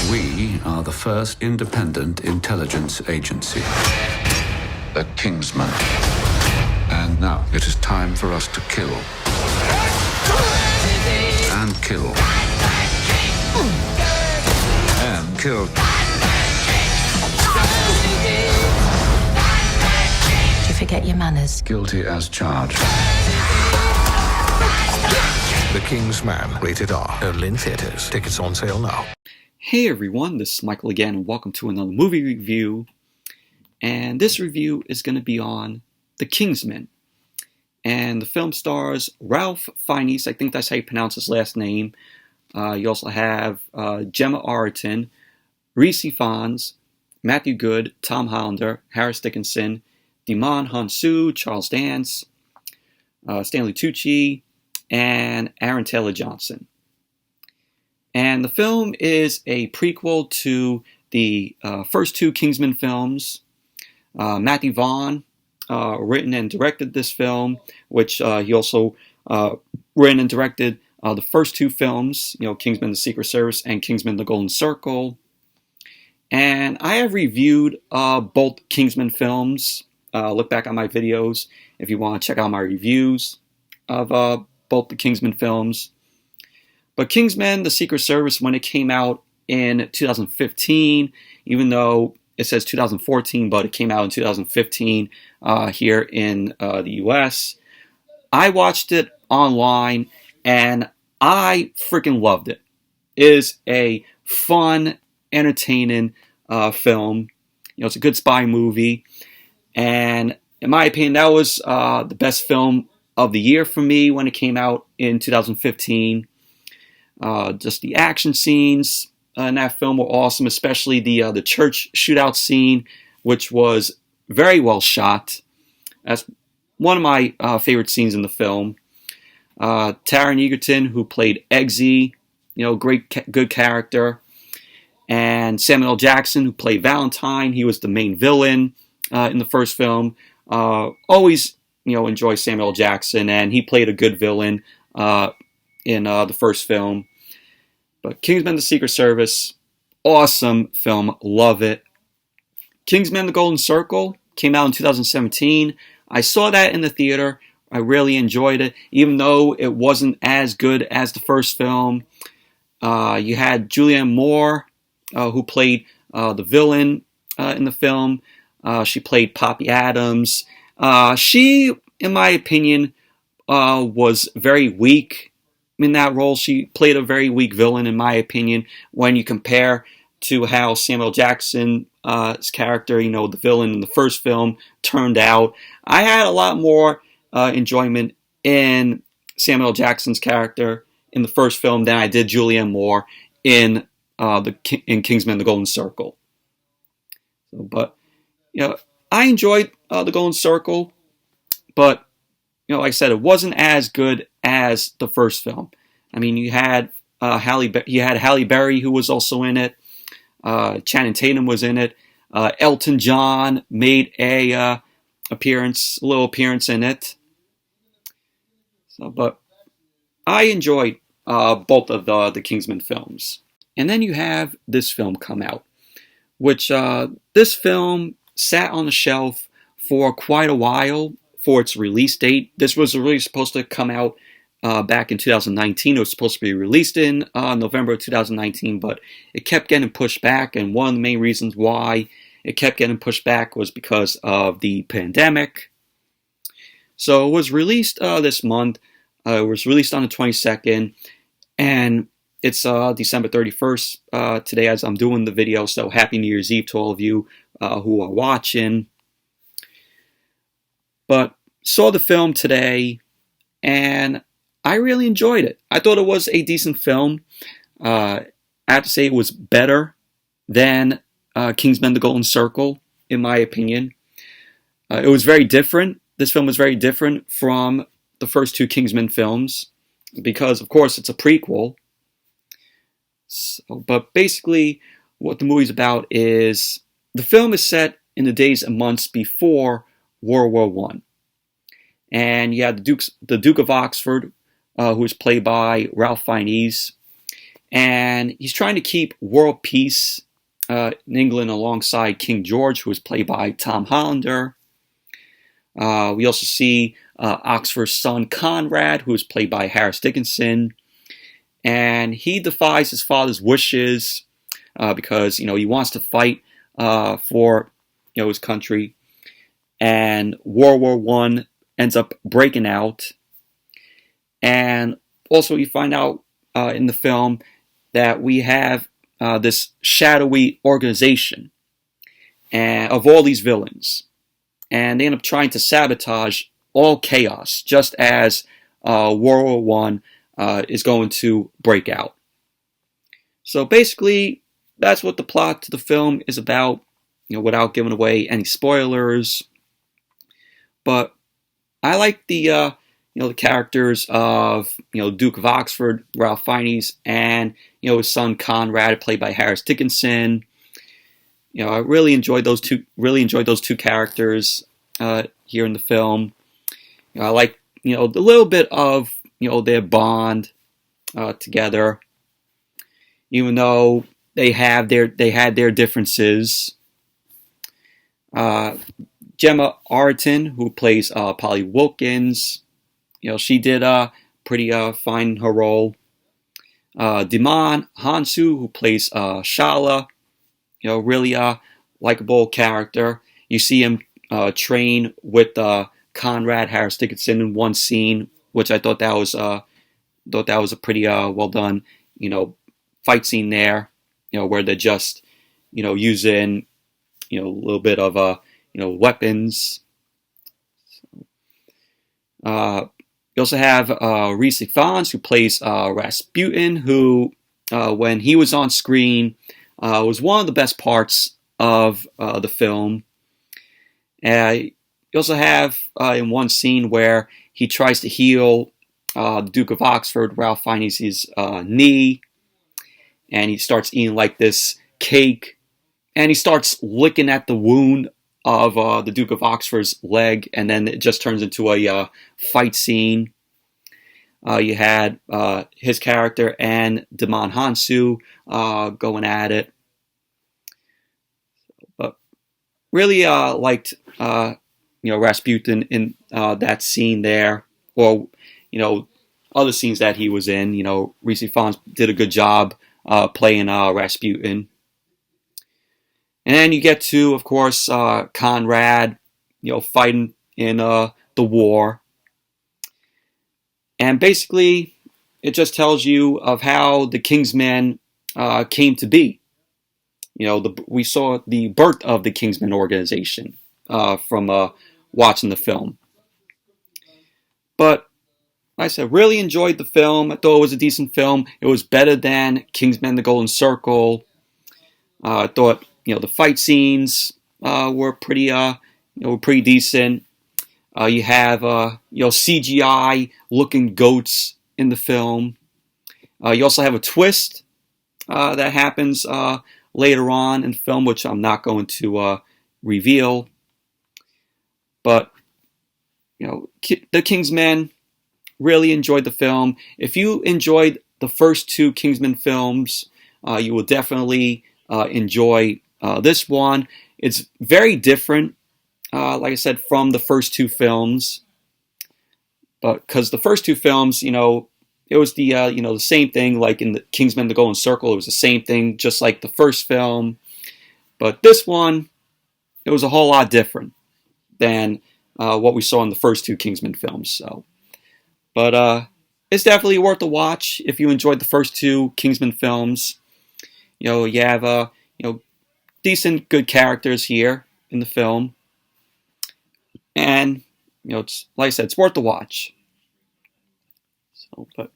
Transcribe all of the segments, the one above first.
We are the first independent intelligence agency, the Kingsman. And now it is time for us to kill. And kill. And kill. You forget your manners. Guilty as charged. The Kingsman, rated R, only in theaters. Tickets on sale now. Hey everyone, this is Michael again, and welcome to another movie review. And this review is going to be on The Kingsman. And the film stars Ralph Fiennes, I think that's how you pronounce his last name. You also have Gemma Arterton, Rhys Ifans, Matthew Goode, Tom Hollander, Dickinson, Djimon Hounsou, Charles Dance, Stanley Tucci, and Aaron Taylor Johnson. And the film is a prequel to the first two Kingsman films. Matthew Vaughn written and directed this film, which he also written and directed the first two films, Kingsman: The Secret Service and Kingsman: The Golden Circle. And I have reviewed both Kingsman films. Look back on my videos if you want to check out my reviews of both the Kingsman films. But Kingsman: The Secret Service, when it came out in 2015, even though it says 2014, but it came out in 2015 here in the US, I watched it online and I freaking loved it. It is a fun, entertaining film. It's a good spy movie. And in my opinion, that was the best film of the year for me when it came out in 2015. Just the action scenes in that film were awesome, especially the church shootout scene, which was very well shot. That's one of my favorite scenes in the film. Taron Egerton, who played Eggsy, good character. And Samuel L. Jackson, who played Valentine, he was the main villain in the first film. Always, enjoy Samuel L. Jackson, and he played a good villain in the first film. But Kingsman: The Secret Service, awesome film, love it. Kingsman: The Golden Circle came out in 2017. I saw that in the theater. I really enjoyed it, even though it wasn't as good as the first film. You had Julianne Moore, who played the villain in the film. She played Poppy Adams. She, in my opinion, was very weak in that role. She played a very weak villain, in my opinion, when you compare to how Samuel Jackson's character, the villain in the first film, turned out. I had a lot more enjoyment in Samuel Jackson's character in the first film than I did Julianne Moore in Kingsman: The Golden Circle. But I enjoyed The Golden Circle, but like I said, it wasn't as good as the first film. I mean, you had Halle Berry, who was also in it. Channing Tatum was in it. Elton John made a little appearance in it. But I enjoyed both of the Kingsman films. And then you have this film come out, which this film sat on the shelf for quite a while for its release date. This was really supposed to come out back in 2019. It was supposed to be released in November of 2019, but it kept getting pushed back. And one of the main reasons why it kept getting pushed back was because of the pandemic. So it was released this month. It was released on the 22nd, and it's December 31st today as I'm doing the video. So Happy New Year's Eve to all of you who are watching. But saw the film today, and I really enjoyed it. I thought it was a decent film. I have to say it was better than Kingsman: The Golden Circle, in my opinion. It was very different. This film was very different from the first two Kingsman films because, of course, it's a prequel. But basically, what the movie's about is the film is set in the days and months before World War I. And you had the Duke of Oxford, who was played by Ralph Fiennes. and he's trying to keep world peace in England alongside King George, who was played by Tom Hollander. We also see Oxford's son Conrad, who is played by Harris Dickinson, and he defies his father's wishes because he wants to fight for his country, and World War I ends up breaking out. And also you find out in the film that we have this shadowy organization of all these villains, and they end up trying to sabotage all chaos just as World War I is going to break out. So basically, that's what the plot to the film is about, without giving away any spoilers. But I like the the characters of Duke of Oxford, Ralph Fiennes, and his son Conrad, played by Harris Dickinson. I really enjoyed those two. Really enjoyed those two characters here in the film. I like the little bit of their bond together, even though they had their differences. Gemma Arterton, who plays Polly Wilkins, she did pretty fine in her role. Djimon Hounsou, who plays Shala, really likable character. You see him train with Conrad, Harris Dickinson, in one scene, which I thought that was a pretty well done fight scene there. Where they're just using a little bit of weapons. You also have Rhys Ifans, who plays Rasputin, who when he was on screen was one of the best parts of the film. You also have in one scene where he tries to heal the Duke of Oxford, Ralph Fiennes' knee, and he starts eating like this cake, and he starts licking at the wound of the Duke of Oxford's leg, and then it just turns into a fight scene. You had his character and Djimon Hounsou going at it. But really liked Rasputin in that scene there, or other scenes that he was in. Rhys Ifans did a good job playing Rasputin. And then you get to, of course, Conrad, fighting in the war. And basically, it just tells you of how the Kingsman came to be. We saw the birth of the Kingsman organization from watching the film. But like I said, really enjoyed the film. I thought it was a decent film. It was better than Kingsman: The Golden Circle. I thought the fight scenes were pretty decent. You have CGI looking goats in the film. You also have a twist that happens later on in the film, which I'm not going to reveal. But the Kingsman, really enjoyed the film. If you enjoyed the first two Kingsman films, you will definitely enjoy this one. It's very different, like I said, from the first two films. But because the first two films, it was the same thing, like in the Kingsman: The Golden Circle, it was the same thing, just like the first film. But this one, it was a whole lot different than what we saw in the first two Kingsman films. So, but it's definitely worth a watch if you enjoyed the first two Kingsman films. You have decent, good characters here in the film, and it's like I said, it's worth the watch. So, but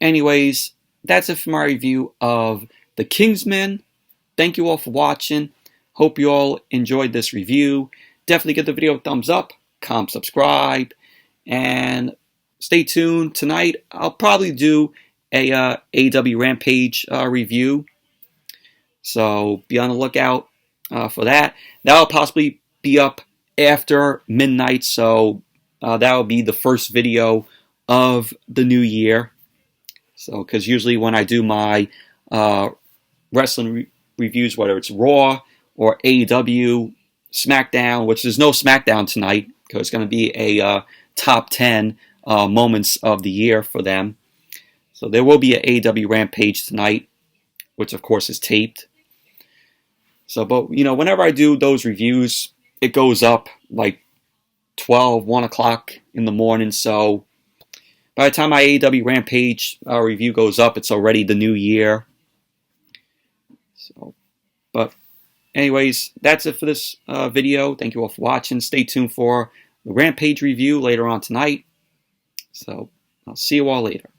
anyways, that's it for my review of The Kingsman. Thank you all for watching. Hope you all enjoyed this review. Definitely give the video a thumbs up, comment, subscribe, and stay tuned. Tonight, I'll probably do a AEW Rampage review. So be on the lookout for that. That'll possibly be up after midnight, so that'll be the first video of the new year. So, because usually when I do my wrestling reviews, whether it's Raw or AEW, SmackDown, which there's no SmackDown tonight because it's going to be a top 10 moments of the year for them. So there will be an AEW Rampage tonight, which of course is taped. So, but whenever I do those reviews, it goes up like 12, 1 o'clock in the morning. So by the time my AEW Rampage review goes up, it's already the new year. So, but anyways, that's it for this video. Thank you all for watching. Stay tuned for the Rampage review later on tonight. So I'll see you all later.